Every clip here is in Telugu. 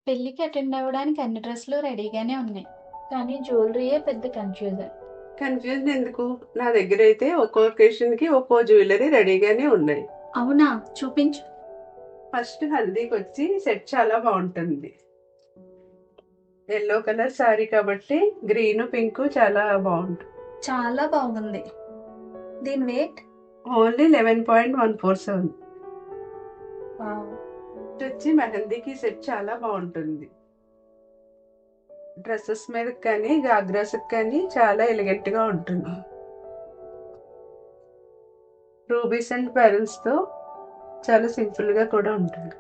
పెళ్ళికి అటెండ్ అవ్వడానికి అన్ని డ్రెస్సులు రెడీగానే ఉన్నాయి. కానీ జ్యువెలరీయే పెద్ద కన్‌ఫ్యూజన్. కన్‌ఫ్యూజన్ ఎందుకు? నా దగ్గరైతే ఒక్కో ఒకేషన్‌కి ఒక్కో జ్యువెలరీ రెడీగానే ఉన్నాయి. అవునా? చూపించు. ఫస్ట్ హల్దీకొచ్చి సెట్ చాలా బావుంటుంది. యెల్లో కలర్ శారీ కాబట్టి గ్రీను, పింకు చాలా బావుంటుంది. చాలా బాగుంది. దీని వెయిట్? ఓన్లీ 11.147. వావ్! వచ్చి మెహందీకి సెట్ చాలా బావుంటుంది. డ్రెసెస్ మీదకి కానీ, గాగ్రాస్‌కి కానీ చాలా ఎలిగెంట్‌గా ఉంటుంది. రూబీస్ అండ్ పెరల్స్‌తో చాలా సింపుల్‌గా కూడా ఉంటుంది.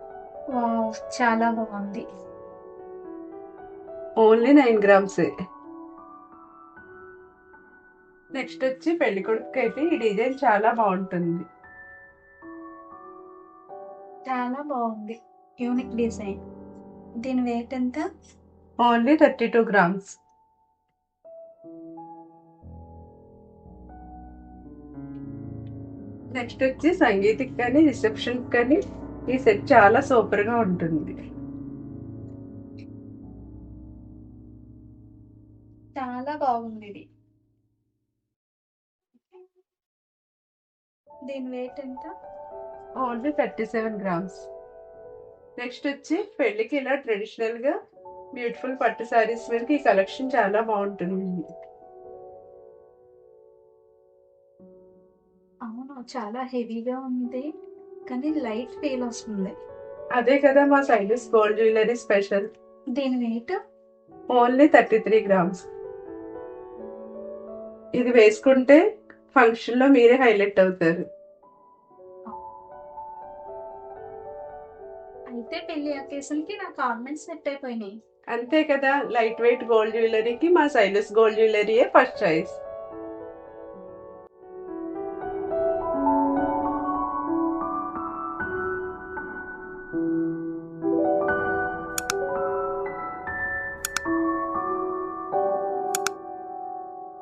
వావ్! చాలా బాగుంది. ఓన్లీ 9 గ్రామ్సే. నెక్స్ట్ వచ్చి పెళ్ళికొడుకుకైతే ఈ డిజైన్ చాలా బావుంటుంది. చాలా బాగుంది. Unique design. దీని వెయిట్ ఎంత? Only 32 grams. నెక్స్ట్ వచ్చి సంగీత్‌కి కానీ, రిసెప్షన్‌కి కానీ ఈ సెట్ చాలా సూపర్‌గా ఉంటుంది. చాలా బాగుంది ఇది. దీని వెయిట్ ఎంత? Only 37 grams. నెక్స్ట్ వచ్చి పెళ్ళికి ఇలా ట్రెడిషనల్‌గా బ్యూటిఫుల్ పట్టు శారీస్ మీదకి ఈ కలెక్షన్ చాలా బావుంటుంది. అవును. చాలా హెవీగా ఉంది. కానీ లైట్ ఫీల్ వస్తుంది. అదే కదా మా సైడస్ గోల్డ్ జ్యువెలరీ స్పెషల్. దీని వెయిట్? Only 33 grams. ఇది వేసుకుంటే ఫంక్షన్‌లో మీరే హైలైట్ అవుతారు. అయితే పెళ్లి అకేషన్‌కి నాకు ఆర్నమెంట్స్ సెట్ అయిపోయినాయి. అంతే కదా, లైట్ వెయిట్ గోల్డ్ జ్యువెలరీకి మా సైలస్ గోల్డ్ జ్యువెలరీయే ఫస్ట్ చాయిస్.